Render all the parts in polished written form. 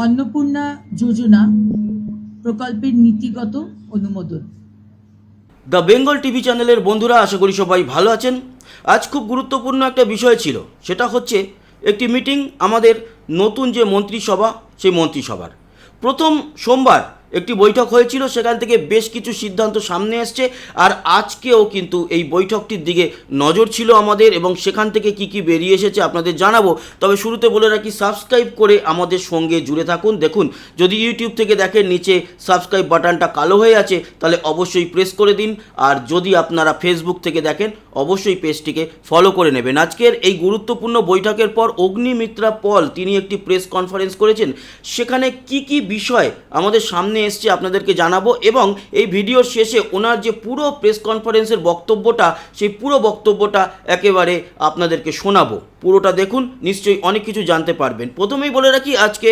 অন্নপূর্ণা যোজনা প্রকল্পের নীতিগত অনুমোদন। দ্য বেঙ্গল টিভি চ্যানেলের বন্ধুরা, আশা করি সবাই ভালো আছেন। আজ খুব গুরুত্বপূর্ণ একটা বিষয় ছিল, সেটা হচ্ছে একটি মিটিং, আমাদের নতুন যে মন্ত্রিসভা, সেই মন্ত্রিসভার প্রথম সোমবার একটি বৈঠক হয়েছিল। সেখান থেকে বেশ কিছু সিদ্ধান্ত সামনে এসছে, আর আজকেও কিন্তু এই বৈঠকটির দিকে নজর ছিল আমাদের, এবং সেখান থেকে কি কি বেরিয়ে এসেছে আপনাদের জানাবো। তবে শুরুতে বলে রাখি, সাবস্ক্রাইব করে আমাদের সঙ্গে জুড়ে থাকুন। দেখুন, যদি ইউটিউব থেকে দেখেন, নিচে সাবস্ক্রাইব বাটনটা কালো হয়ে আছে, তাহলে অবশ্যই প্রেস করে দিন। আর যদি আপনারা ফেসবুক থেকে দেখেন, অবশ্যই পেজটিকে ফলো করে নেবেন। আজকের এই গুরুত্বপূর্ণ বৈঠকের পর অগ্নিমিত্রা পল তিনি একটি প্রেস কনফারেন্স করেছেন। সেখানে কি কি বিষয় আমাদের সামনে এসছে আপনাদেরকে জানাবো, এবং এই ভিডিওর শেষে ওনার যে পুরো প্রেস কনফারেন্সের বক্তব্যটা, সেই পুরো বক্তব্যটা একেবারে আপনাদেরকে শোনাবো। পুরোটা দেখুন, নিশ্চয়ই অনেক কিছু জানতে পারবেন। প্রথমেই বলে রাখি, আজকে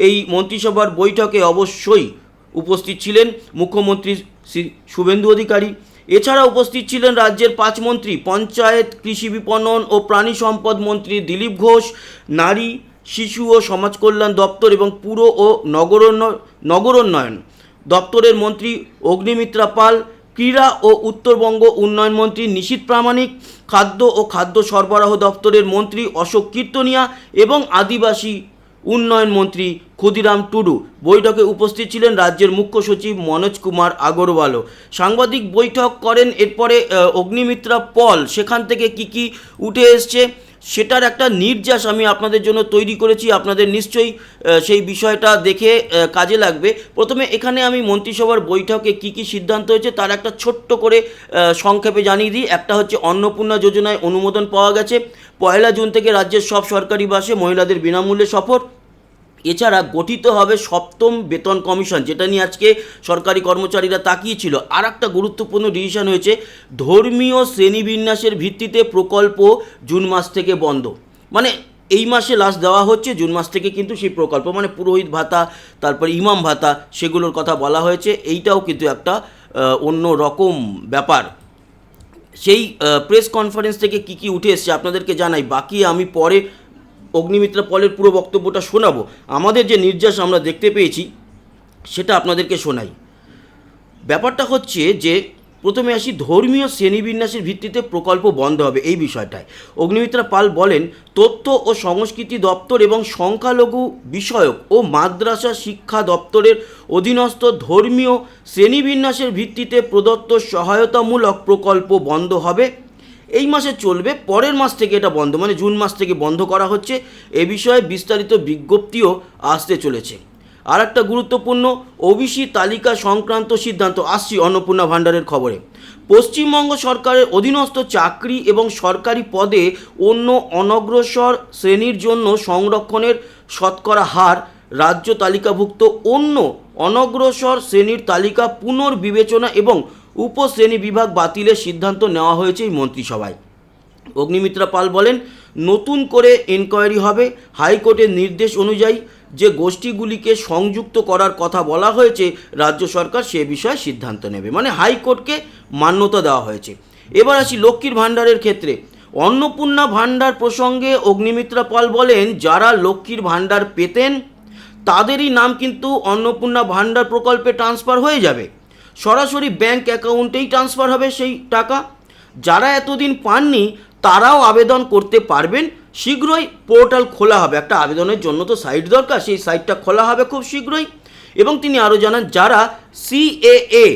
এই মন্ত্রিসভার বৈঠকে অবশ্যই উপস্থিত ছিলেন মুখ্যমন্ত্রী শ্রী শুভেন্দু অধিকারী। এছাড়া উপস্থিত ছিলেন রাজ্যের 5 মন্ত্রী, পঞ্চায়েত, কৃষি বিপণন ও প্রাণী সম্পদ মন্ত্রী দিলীপ ঘোষ, নারী, শিশু ও সমাজ কল্যাণ দপ্তর এবং পুর ও নগরোন্নয়ন দপ্তরের মন্ত্রী অগ্নিমিত্রা পাল, ক্রীড়া ও উত্তরবঙ্গ উন্নয়ন মন্ত্রী নিশীথ প্রামাণিক, খাদ্য ও খাদ্য সরবরাহ দপ্তরের মন্ত্রী অশোক কীর্তনিয়া এবং আদিবাসী উন্নয়ন মন্ত্রী ক্ষুদিরাম টুডু। বৈঠকে উপস্থিত ছিলেন রাজ্যের মুখ্য সচিব মনোজ কুমার আগরওয়ালও। সাংবাদিক বৈঠক করেন। এরপরে অগ্নিমিত্রা পল সেখান থেকে কি উঠে এসছে সেটার একটা নির্যাস আমি আপনাদের জন্য তৈরি করেছি। আপনাদের নিশ্চয়ই সেই বিষয়টা দেখে কাজে লাগবে। প্রথমে এখানে আমি মন্ত্রিসভার বৈঠকে কি সিদ্ধান্ত হয়েছে তার একটা ছোট্ট করে সংক্ষেপে জানিয়ে দিই। একটা হচ্ছে, অন্নপূর্ণা যোজনায় অনুমোদন পাওয়া গেছে। 1 জুন থেকে রাজ্যের সব সরকারি বাসে মহিলাদের বিনামূল্যে সফর। এছাড়া গঠিত হবে 7ম বেতন কমিশন, যেটা নিয়ে আজকে সরকারি কর্মচারীরা তাকিয়েছিল। আর একটা গুরুত্বপূর্ণ ডিসিশন হয়েছে, ধর্মীয় শ্রেণীবিন্যাসের ভিত্তিতে প্রকল্প জুন মাস থেকে বন্ধ। মানে এই মাসে লাস্ট দেওয়া হচ্ছে, জুন মাস থেকে কিন্তু সেই প্রকল্প, মানে পুরোহিত ভাতা, তারপর ইমাম ভাতা, সেগুলোর কথা বলা হয়েছে। এইটাও কিন্তু একটা অন্য রকম ব্যাপার। সেই প্রেস কনফারেন্স থেকে কি উঠে এসছে আপনাদেরকে জানাই, বাকি আমি পরে অগ্নিমিত্রা পলের পুরো বক্তব্যটা শোনাবো। আমাদের যে নির্যাস আমরা দেখতে পেয়েছি সেটা আপনাদেরকে শোনাই। ব্যাপারটা হচ্ছে যে, প্রথমে আসি, ধর্মীয় শ্রেণীবিন্যাসের ভিত্তিতে প্রকল্প বন্ধ হবে এই বিষয়টায়। অগ্নিমিত্রা পাল বলেন, তথ্য ও সংস্কৃতি দপ্তর এবং সংখ্যালঘু বিষয়ক ও মাদ্রাসা শিক্ষা দপ্তরের অধীনস্থ ধর্মীয় শ্রেণীবিন্যাসের ভিত্তিতে প্রদত্ত সহায়তামূলক প্রকল্প বন্ধ হবে। এই মাসে চলবে, পরের মাস থেকে এটা বন্ধ, মানে জুন মাস থেকে বন্ধ করা হচ্ছে। এ বিষয়ে বিস্তারিত বিজ্ঞপ্তিও আসতে চলেছে। আর একটা গুরুত্বপূর্ণ, ওবিসি তালিকা সংক্রান্ত সিদ্ধান্ত। আসছি অন্নপূর্ণা ভাণ্ডারের খবরে। পশ্চিমবঙ্গ সরকারের অধীনস্থ চাকরি এবং সরকারি পদে অন্য অনগ্রসর শ্রেণীর জন্য সংরক্ষণের শতকরা হার রাজ্য তালিকাভুক্ত অন্য অনগ্রসর শ্রেণীর তালিকা পুনর্বিবেচনা এবং উপশ্রেণী বিভাগ বাতিলের সিদ্ধান্ত নেওয়া হয়েছে এই মন্ত্রিসভায়। অগ্নিমিত্রা পাল বলেন, নতুন করে এনকোয়ারি হবে। হাইকোর্টের নির্দেশ অনুযায়ী যে গোষ্ঠীগুলিকে সংযুক্ত করার কথা বলা হয়েছে, রাজ্য সরকার সে বিষয়ে সিদ্ধান্ত নেবে, মানে হাইকোর্টকে মান্যতা দেওয়া হয়েছে। এবার আসি লক্ষ্মীর ভাণ্ডারের ক্ষেত্রে। অন্নপূর্ণা ভাণ্ডার প্রসঙ্গে অগ্নিমিত্রা পাল বলেন, যারা লক্ষ্মীর ভাণ্ডার পেতেন তাদেরই নাম কিন্তু অন্নপূর্ণা ভাণ্ডার প্রকল্পে ট্রান্সফার হয়ে যাবে। সরাসরি ব্যাংক অ্যাকাউন্টেই ট্রান্সফার হবে সেই টাকা। যারা এতদিন পাননি তারাও আবেদন করতে পারবেন। শীঘ্রই পোর্টাল খোলা হবে। একটা আবেদনের জন্য তো সাইট দরকার, সেই সাইটটা খোলা হবে খুব শীঘ্রই। এবং তিনি আরও জানান, যারা CAA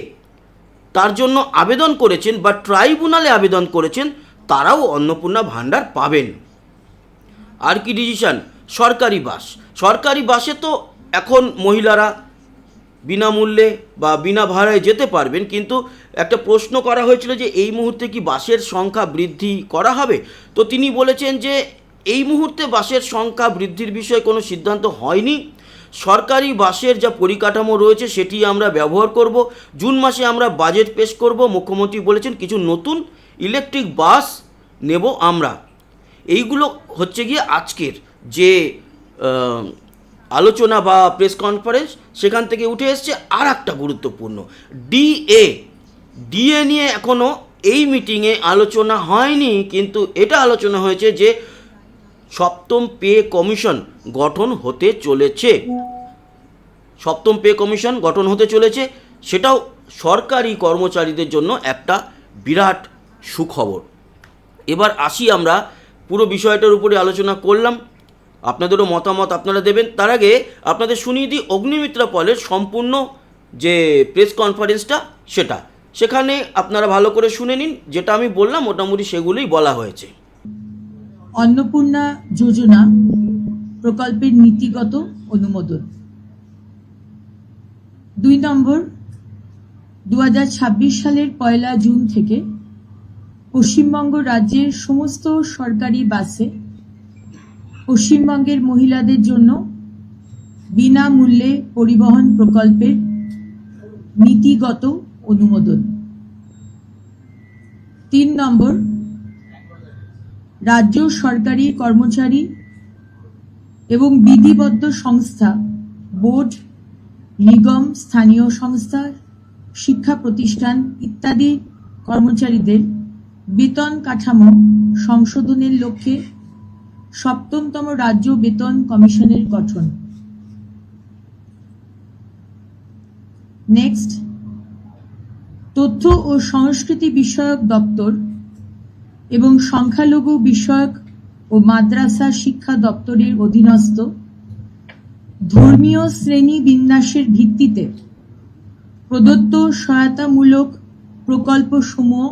তার জন্য আবেদন করেছেন বা ট্রাইব্যুনালে আবেদন করেছেন তারাও অন্নপূর্ণা ভাণ্ডার পাবেন। আর কি ডিসিশন, সরকারি বাসে তো এখন মহিলারা বিনামূল্যে বা বিনা ভাড়ায় যেতে পারবেন, কিন্তু একটা প্রশ্ন করা হয়েছিল যে এই মুহূর্তে কি বাসের সংখ্যা বৃদ্ধি করা হবে। তো তিনি বলেছেন যে এই মুহূর্তে বাসের সংখ্যা বৃদ্ধির বিষয়ে কোনো সিদ্ধান্ত হয়নি। সরকারি বাসের যা পরিকাঠামো রয়েছে সেটি আমরা ব্যবহার করব। জুন মাসে আমরা বাজেট পেশ করব। মুখ্যমন্ত্রী বলেছেন, কিছু নতুন ইলেকট্রিক বাস নেব আমরা। এইগুলো হচ্ছে গিয়ে আজকের যে আলোচনা বা প্রেস কনফারেন্স, সেখান থেকে উঠে এসছে। আর একটা গুরুত্বপূর্ণ, ডিএ নিয়ে এখনও এই মিটিংয়ে আলোচনা হয়নি, কিন্তু এটা আলোচনা হয়েছে যে 7ম পে কমিশন গঠন হতে চলেছে। সপ্তম পে কমিশন গঠন হতে চলেছে, সেটাও সরকারি কর্মচারীদের জন্য একটা বিরাট সুখবর। এবার আসি আমরা পুরো বিষয়টার উপরে আলোচনা করলাম, আপনাদেরও মতামত আপনারা দেবেন। তার আগে আপনাদের শুনিয়ে দিই অগ্নিমিত্রা পলের সম্পূর্ণ যে প্রেস কনফারেন্সটা সেখানে আপনারা ভালো করে শুনে নিন। যেটা আমি বললাম মোটামুটি সেগুলোই বলা হয়েছে। অন্নপূর্ণা যোজনা প্রকল্পের নীতিগত অনুমোদন। 2 নম্বর, 2026 সালের 1 জুন থেকে পশ্চিমবঙ্গ রাজ্যের সমস্ত সরকারি বাসে পশ্চিমবঙ্গের মহিলাদের জন্য বিনামূল্যে পরিবহন প্রকল্পের নীতিগত অনুমোদন। 3 নম্বর, রাজ্য সরকারি কর্মচারী এবং বিধিবদ্ধ সংস্থা, বোর্ড, নিগম, স্থানীয় সংস্থা, শিক্ষা প্রতিষ্ঠান ইত্যাদি কর্মচারীদের বেতন কাঠামো সংশোধনের লক্ষ্যে 7তম রাজ্য বেতন কমিশনের গঠন। নেক্সট, তথ্য ও সংস্কৃতি বিষয়ক দপ্তর এবং সংখ্যালঘু বিষয়ক ও মাদ্রাসা শিক্ষা দপ্তরের অধীনস্থ ধর্মীয় শ্রেণী বিন্যাসের ভিত্তিতে প্রদত্ত সহায়তামূলক প্রকল্পসমূহ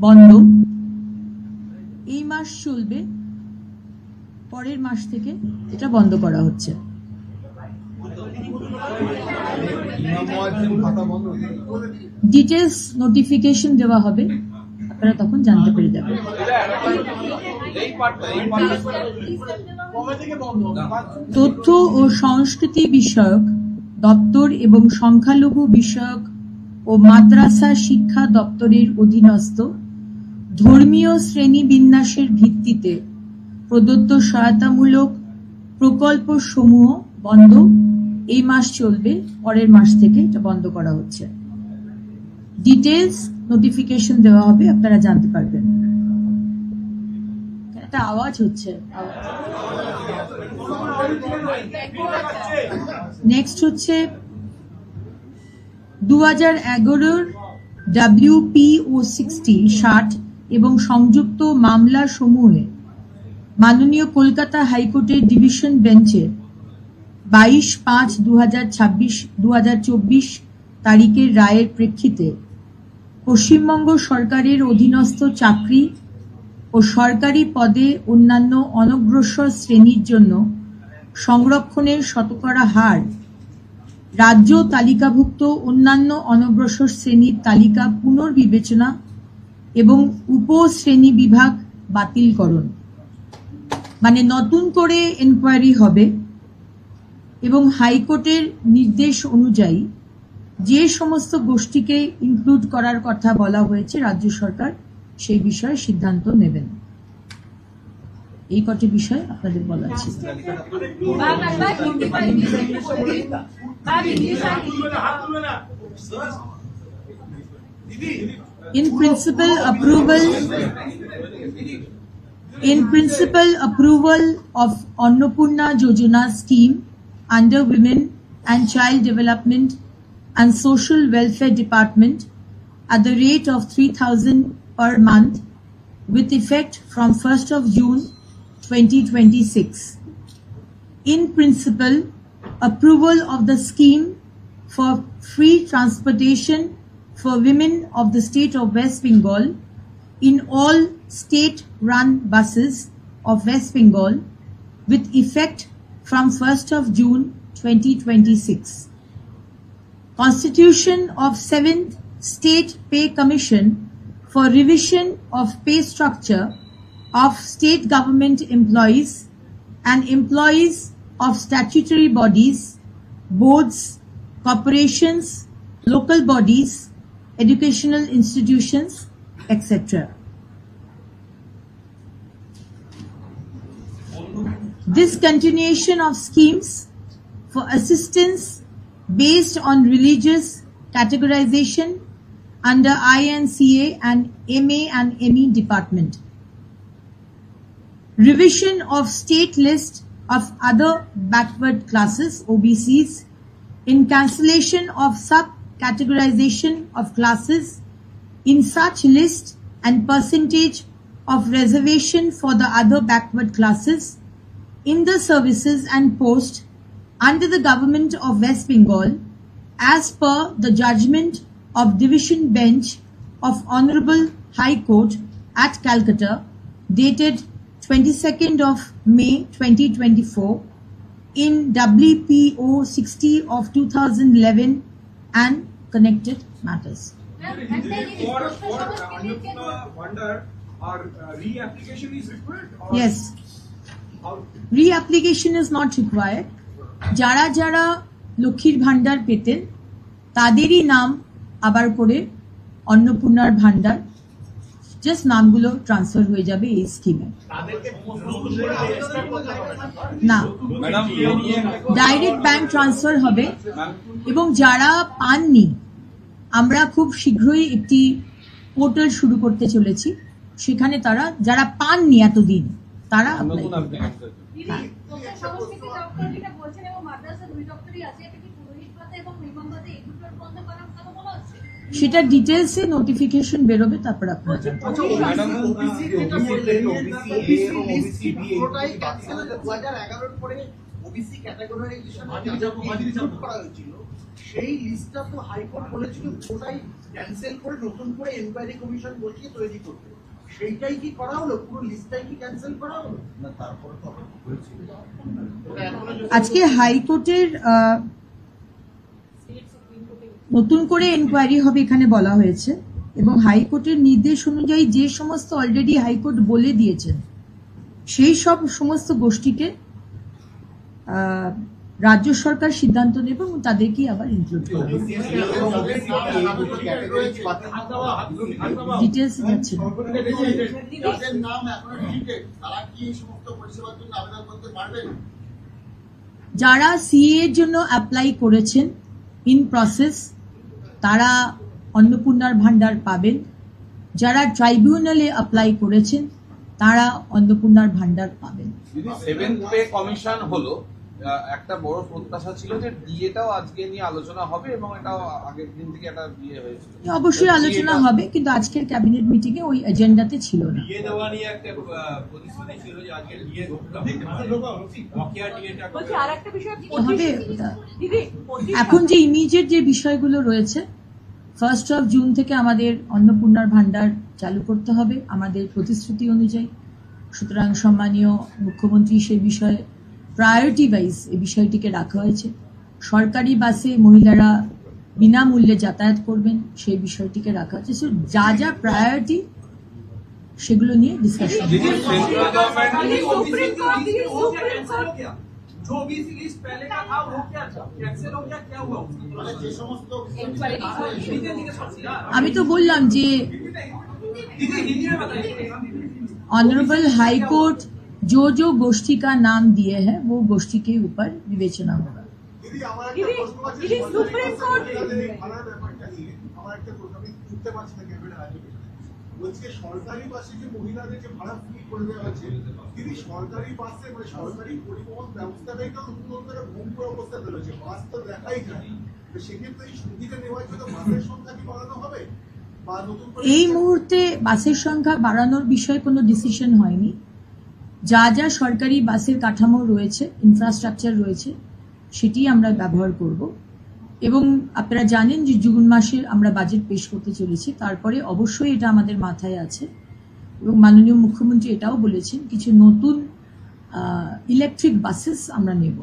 বন্ধ। এই মাস চলবে, পরের মাস থেকে এটা বন্ধ করা হচ্ছে। ডিটেলস নোটিফিকেশন দেওয়া হবে, আপনারা তখন জানতে পেরে যাবেন। তথ্য ও সংস্কৃতি বিষয়ক দপ্তর এবং সংখ্যালঘু বিষয়ক ও মাদ্রাসা শিক্ষা দপ্তরের অধীনস্থ ধর্মীয় শ্রেণীবিন্যাসের ভিত্তিতে প্রদত্ত সহায়তামূলক প্রকল্পসমূহ বন্ধ। এই মাস চলবে, পরের মাস থেকে এটা বন্ধ করা হচ্ছে। ডিটেলস নোটিফিকেশন দেওয়া হবে, আপনারা জানতে পারবেন। একটা আওয়াজ হচ্ছে। নেক্সট হচ্ছে 2011 WPO60 এবং সংযুক্ত মামলা সমূহে মাননীয় কলকাতা হাইকোর্টের ডিভিশন বেঞ্চে 22/5/2024 তারিখের রায়ের প্রেক্ষিতে পশ্চিমবঙ্গ সরকারের অধীনস্থ চাকরি ও সরকারি পদে অন্যান্য অনগ্রসর শ্রেণীর জন্য সংরক্ষণের শতকরা হার রাজ্য তালিকাভুক্ত অন্যান্য অনগ্রসর শ্রেণীর তালিকা পুনর্বিবেচনা এবং উপশ্রেণী বিভাগ বাতিলকরণ, মানে নতুন করে এনকোয়ারি হবে এবং হাইকোর্টের নির্দেশ অনুযায়ী যে সমস্ত গোষ্ঠীকে ইনক্লুড করার কথা বলা হয়েছে রাজ্য সরকার সেই বিষয়ে সিদ্ধান্ত নেবেন। এই কটি বিষয় আপনাদের বলা ছিল। In principle approval of Annapurna Yojana scheme under Women and Child Development and Social Welfare Department at the rate of 3,000 per month with effect from 1st of June 2026. In principle, approval of the scheme for free transportation for women of the state of West Bengal in all state-run buses of West Bengal with effect from 1st of June 2026. Constitution of 7th State Pay Commission for revision of pay structure of state government employees and employees of statutory bodies, boards, corporations, local bodies, educational institutions, etc. Discontinuation of schemes for assistance based on religious categorization under INCA and MA and ME department. Revision of state list of other backward classes, OBCs, in cancellation of sub-categorization of classes in such list and percentage of reservation for the other backward classes in the services and post under the government of West Bengal as per the judgment of Division Bench of Honorable High Court at Calcutta dated 22nd of May 2024 in WPO 60 of 2011 and connected matters. For Annapurna Bhandar, our reapplication is required? Or Yes, how? reapplication is not required. যারা যারা লক্ষ্মীর ভান্ডার পেতেন তাদেরই নাম আবার করে অন্নপূর্ণার ভান্ডার just নামগুলো ট্রান্সফার হয়ে যাবে এই স্কিমে। না, ডাইরেক্ট ব্যাংক ট্রান্সফার হবে এবং যারা পাননি আমরা খুব শীঘ্রই একটি পোর্টাল শুরু করতে চলেছি, সেখানে তারা যারা পাননি এতদিন তারা apply করবে। হ্যাঁ। সংস্কৃতি দপ্তর যেটা বলছেন এবং মাদ্রাসা দুই দপ্তরই আছে, এটা কি পুরোহিত ভাতা এবং নির্মাণ ভাতা এই দুটোর বন্ধ করার কথা বলা হচ্ছে? সেটা ডিটেলসে নোটিফিকেশন বেরোবে, তারপর আপনারা জানতে পারবেন। ওবিসি যেটা বললেন, ওবিসি এবং ওবিসি পুরোটাই ক্যান্সেল 2011 পরে ওবিসি ক্যাটাগরাইজেশন ইনক্লুড করা হয়েছিল। সেই লিস্টটা তো হাইকোর্ট বলেছিল পুরোটাই ক্যান্সেল করে নতুন করে এনকোয়ারি কমিশন বসিয়ে তৈরি করতে। সেইটাই কি করা হলো? পুরো লিস্টটাই কি ক্যান্সেল করা হলো? না, তারপরে তো হয়েছিল। আজকে হাইকোর্টের নতুন করে এনকোয়ারি হবে এখানে বলা হয়েছে এবং হাইকোর্টের নির্দেশ অনুযায়ী যে সমস্ত অলরেডি হাইকোর্ট বলে দিয়েছেন সেই সব সমস্ত গোষ্ঠীকে রাজ্য সরকার সিদ্ধান্ত নেবে এবং তাদেরকেই আবার ইনক্লুড করবে। ডিটেলস যাচ্ছে না। যারা সিএ এর জন্য অ্যাপ্লাই করেছেন ইন প্রসেস তারা অন্নপূর্ণার ভান্ডার পাবেন, যারা ট্রাইব্যুনালে অ্যাপ্লাই করেছেন তারা অন্নপূর্ণার ভান্ডার পাবেন। সেভেন্থ পে কমিশন হলো একটা বড় প্রত্যাশা ছিল যে ডিএটাও আজকে নিয়ে আলোচনা হবে এবং এটাও আগের দিন থেকে একটা বিয়ে হয়েছিল। অবশ্যই আলোচনা হবে, কিন্তু আজকের ক্যাবিনেট মিটিং এ ওই এজেন্ডাতে ছিল না। ডিএ দেওয়া নিয়ে একটা প্রতিশ্রুতি ছিল যে আজকে ডিএ বকেয়া ডিএটা বলছি আরেকটা বিষয় হবে ওটা। দিদি এখন যে ইমিডিয়েট যে বিষয়গুলো রয়েছে 1st of জুন থেকে আমাদের অন্নপূর্ণার ভান্ডার চালু করতে হবে আমাদের প্রতিশ্রুতি অনুযায়ী। সুতরাং সম্মানীয় মুখ্যমন্ত্রী সেই বিষয়ে প্রায়োরিটি ওয়াইজ এই বিষয়টিকে রাখা হয়েছে। সরকারি বাসে মহিলারা বিনামূল্যে যাতায়াত করবেন সেই বিষয়টিকে রাখা হয়েছে। সো যা যা প্রায়োরিটি সেগুলো নিয়ে ডিসকাশন। सुप्रीम कोर्ट जो ओबीसी लिस्ट पहले का था वो क्या था? कैंसिल हो गया, क्या हुआ? যে সমস্ত আমি তো বললাম যে दीदी हिंदी में बताइए। ऑनरेबल हाई कोर्ट जो गोष्ठी का नाम दिए है वो गोष्ठी के ऊपर विवेचना होगा। দিদি আমার একটা প্রশ্ন আছে, দিদি, সুপ্রিম কোর্ট ভাড়ার ব্যাপারটা নিয়ে আমার একটা প্রশ্ন, আমি উঠতে পারছি না ক্যাবিনেট আয়োজনে। বলছি সরকারি বাসে যে মহিলাদের যে ভাড়া ফ্রি করে দেওয়া হয়েছে, দিদি সরকারি বাসে মানে সরকারি পরিবহন ব্যবস্থাটাই তো নতুন করে ভঙ্গুর অবস্থাতে রয়েছে, বাস তো দেখাই যায়। তো সেক্ষেত্রে এই সুবিধা নেওয়ার জন্য বাসের সংখ্যা কি বাড়ানো হবে বা নতুন করে? এই মুহূর্তে বাসের সংখ্যা বাড়ানোর বিষয়ে কোনো ডিসিশন হয়নি। যা যা সরকারি বাসের কাঠামো রয়েছে, ইনফ্রাস্ট্রাকচার রয়েছে, সেটি আমরা ব্যবহার করব। এবং আপনারা জানেন যে জুন মাসে আমরা বাজেট পেশ করতে চলেছি, তারপরে অবশ্যই এটা আমাদের মাথায় আছে এবং মাননীয় মুখ্যমন্ত্রী এটাও বলেছেন কিছু নতুন ইলেকট্রিক বাসেস আমরা নেব।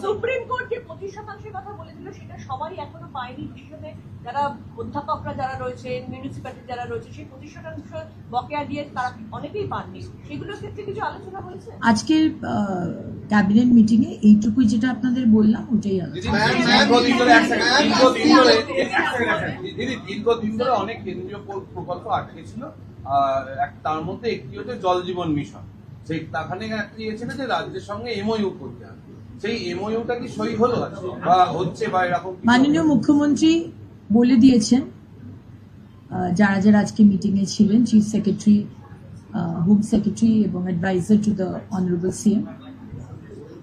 সুপ্রিম কোর্ট যে 25% কথা বলেছিল সেটা সবাই এখনো পায়নি, বিশেষত যারা অধ্যাপকরা যারা রয়েছেন, মিউনিসিপ্যালিটি যারা রয়েছে, সেই 25% বকেয়া দিয়ে তারা অনেকেই পাননি। সেগুলোর ক্ষেত্রে কিছু আলোচনা হয়েছে আজকের ক্যাবিনেট মিটিং এ এইটুকুই যেটা আপনাদের বললাম ওটাই আলোচনা। দীর্ঘদিন ধরে অনেক কেন্দ্রীয় প্রকল্প আটকে ছিল, তার মধ্যে একটি হচ্ছে জল জীবন মিশন। সেই তাখানে দিয়েছিল যে রাজ্যের সঙ্গে এমওইউ করতে হবে, সেই এমওইউটা কি সই হলো বা হচ্ছে বা এরকম? মাননীয় মুখ্যমন্ত্রী বলে দিয়েছেন যারা যারা আজকে মিটিং এ ছিলেন, চিফ সেক্রেটারি, হোম সেক্রেটারি এবং adviser to the honourable CM,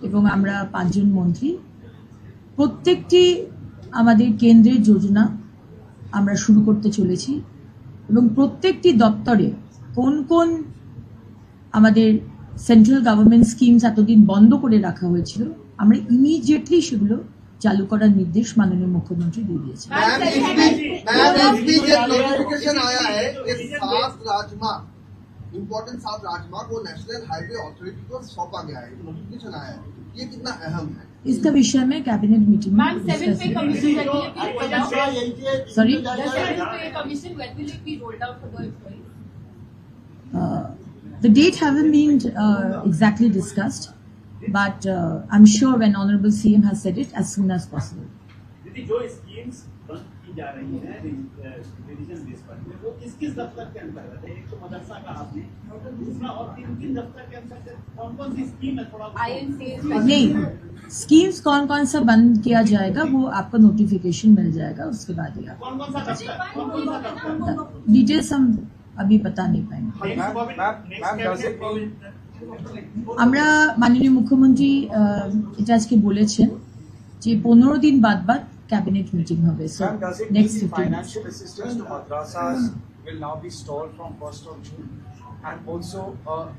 এবং আমরা 5 জন মন্ত্রী প্রত্যেকটি আমাদের কেন্দ্রের যোজনা আমরা শুরু করতে চলেছি এবং প্রত্যেকটি দপ্তরে কোন কোন আমাদের সেন্ট্রাল গভর্নমেন্ট স্কিমস এতদিন বন্ধ করে রাখা হয়েছিল আমরা ইমিডিয়েটলি সেগুলো চালু করার निर्देश माननीय मुख्यमंत्री दे दिए। नोटिफिकेशन आया है कि 7 राजमार्ग इम्पोर्टेंट 7 राजमार्ग वो नेशनल हाईवे अथॉरिटी को सौंपा गया है, नोटिफिकेशन आया है, ये कितना अहम है? इसका विषय में कैबिनेट मीटिंग में Seventh pay commission when will it be rolled out? Sorry? The seventh pay commission when will it be rolled out for the employees? The date haven't been exactly discussed, but I'm sure when Honorable CM has said it, as soon as possible. दीदी जो schemes बंद की जा रही हैं revision base पर वो किस दफ्तर के अंतर्गत है? एक तो मदरसा का आपने दूसरा और तीन दफ्तर के अंतर्गत कौन कौन सी स्कीम है थोड़ा INCA नहीं, स्कीम्स कौन कौन सा बंद किया जाएगा वो आपको नोटिफिकेशन मिल जाएगा, उसके बाद ही आप कौन कौन सा दफ्तर डिटेल्स हम अभी बता नहीं पाएंगे। আমরা মাননীয় মুখ্যমন্ত্রী এটা আজকে বলেছেন যে 15 দিন বাদ ক্যাবিনেট মিটিং হবে। So Ma'am, does it mean next the 15 financial assistance to madrasas will now be stalled from 1st of June? And also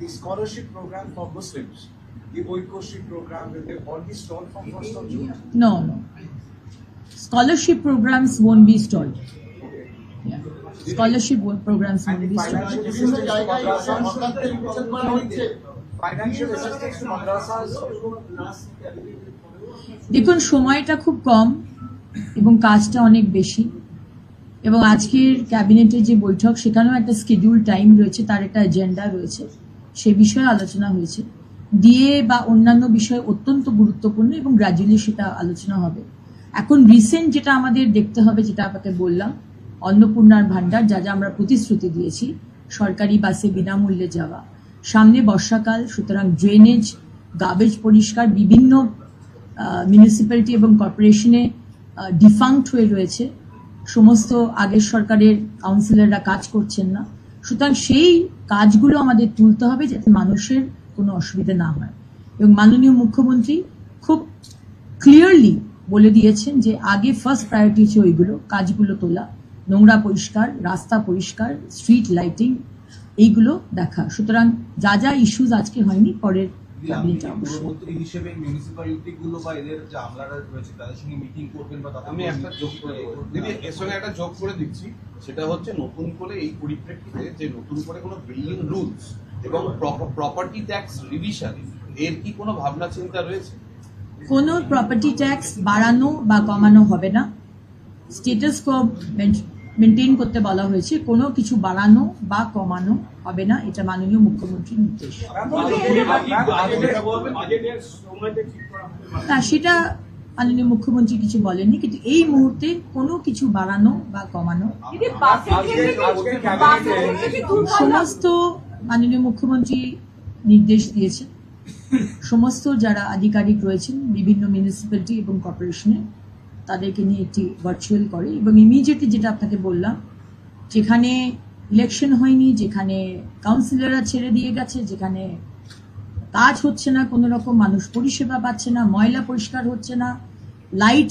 the scholarship program for Muslims, the Oikoshi program, will they all be stalled from 1st of June? No. Scholarship programs won't be stalled. Yeah. Scholarship programs won't be stalled. Financial assistance to madrasas. Financial assistance to madrasas. দেখুন সময়টা খুব কম এবং কাজটা অনেক বেশি এবং আজকের ক্যাবিনেটের যে বৈঠক সেখানেও একটা শিডিউল টাইম রয়েছে, তার একটা এজেন্ডা রয়েছে, সে বিষয়ে আলোচনা হয়েছে। ডিএ বা অন্যান্য বিষয় অত্যন্ত গুরুত্বপূর্ণ এবং গ্র্যাজুয়ালি সেটা আলোচনা হবে। এখন রিসেন্ট যেটা আমাদের দেখতে হবে, যেটা আপনাকে বললাম, অন্নপূর্ণার ভান্ডার যা যা আমরা প্রতিশ্রুতি দিয়েছি, সরকারি বাসে বিনামূল্যে যাওয়া, সামনে বর্ষাকাল, সুতরাং ড্রেনেজ, গার্বেজ পরিষ্কার, বিভিন্ন মিউনিসিপ্যালিটি এবং কর্পোরেশনে ডিফাঙ্ক্ট হয়ে রয়েছে, সমস্ত আগের সরকারের কাউন্সিলররা কাজ করছেন না, সুতরাং সেই কাজগুলো আমাদের তুলতে হবে যাতে মানুষের কোনো অসুবিধা না হয়। এবং মাননীয় মুখ্যমন্ত্রী খুব ক্লিয়ারলি বলে দিয়েছেন যে আগে ফার্স্ট প্রায়োরিটি হচ্ছে ওইগুলো কাজগুলো তোলা, নোংরা পরিষ্কার, রাস্তা পরিষ্কার, স্ট্রিট লাইটিং, এইগুলো দেখা। সুতরাং যা যা ইস্যুজ আজকে হয়নি পরের ক্যাবিনেটে অবশ্যই। মন্ত্রী হিসেবে মিউনিসিপ্যালিটি গুলো বা এদের যে আমলারা রয়েছে তাদের সঙ্গে মিটিং করবেন বা আমি একটা যোগ করে দিদি এর সঙ্গে একটা যোগ করে দিচ্ছি, সেটা হচ্ছে নতুন করে এই পরিপ্রেক্ষিতে যে নতুন করে কোনো বিল্ডিং রুলস এবং প্রপার্টি ট্যাক্স রিভিশন এর কি কোনো ভাবনা চিন্তা রয়েছে? কোনো প্রপার্টি ট্যাক্স বাড়ানো বা কমানো হবে না, স্ট্যাটাস কো মেনটেন করতে বলা হয়েছে, কোনো কিছু বাড়ানো বা কমানো হবে না, এটা মাননীয় মুখ্যমন্ত্রীর নির্দেশ। না, সেটা মাননীয় মুখ্যমন্ত্রী কিছু বলেননি, কিন্তু এই মুহূর্তে কোনো কিছু বাড়ানো বা কমানো সমস্ত মাননীয় মুখ্যমন্ত্রী নির্দেশ দিয়েছেন। সমস্ত যারা আধিকারিক রয়েছেন বিভিন্ন মিউনিসিপ্যালিটি এবং কর্পোরেশনে তাদেরকে নিয়ে একটি ভার্চুয়াল করে এবং ইমিডিয়েটলি যেটা আপনাকে বললাম, যেখানে ইলেকশন হয়নি, যেখানে কাউন্সিলররা ছেড়ে দিয়ে গেছে, যেখানে কাজ হচ্ছে না, কোনো রকম মানুষ পরিষেবা পাচ্ছে না, ময়লা পরিষ্কার হচ্ছে না, লাইট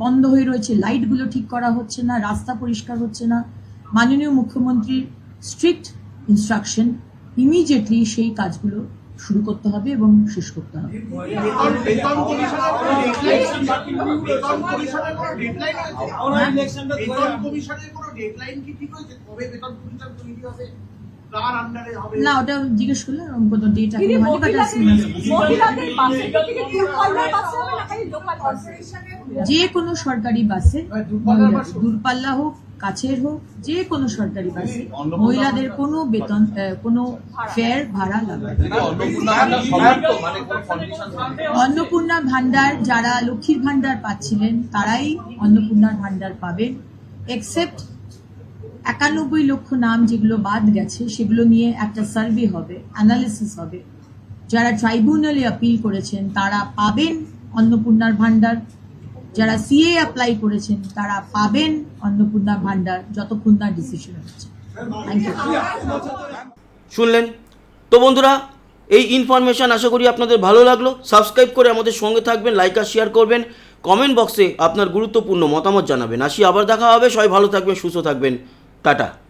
বন্ধ হয়ে রয়েছে, লাইটগুলো ঠিক করা হচ্ছে না, রাস্তা পরিষ্কার হচ্ছে না, মাননীয় মুখ্যমন্ত্রীর স্ট্রিক্ট ইনস্ট্রাকশন, ইমিডিয়েটলি সেই কাজগুলো শুরু করতে হবে এবং শেষ করতে হবে। না, ওটা জিজ্ঞেস করলে কোনো ডেট এখন হয়নি, বাট মহিলাদের বাসে কি দূরপাল্লার বাসে হবে না খালি লোকাল বাসে? যে কোনো সরকারি বাসে, দূরপাল্লা হোক কাছের হোক, যে কোনো সরকারি বাসে মহিলাদের কোনো বেতন, কোনো ফেয়ার ভাড়া লাগবে। অন্নপূর্ণা ভান্ডার যারা লক্ষ্মীর ভান্ডার পাচ্ছিলেন তারাই অন্নপূর্ণার ভান্ডার পাবেন, এক্সেপ্ট 91 লক্ষ নাম যেগুলো বাদ গেছে সেগুলো নিয়ে একটা সার্ভে হবে, অ্যানালিসিস হবে। যারা ট্রাইব্যুনালে আপিল করেছেন তারা পাবেন অন্নপূর্ণার ভান্ডার, যারা সিএ অ্যাপ্লাই করেছেন তারা পাবেন অন্নপূর্ণা ভান্ডার যতক্ষণ না ডিসিশন হচ্ছে। Thank you. শুনলেন তো বন্ধুরা, এই ইনফরমেশান আশা করি আপনাদের ভালো লাগলো। সাবস্ক্রাইব করে আমাদের সঙ্গে থাকবেন, লাইক আর শেয়ার করবেন, কমেন্ট বক্সে আপনার গুরুত্বপূর্ণ মতামত জানাবেন। আসি, আবার দেখা হবে। সবাই ভালো থাকবেন, সুস্থ থাকবেন, টাটা।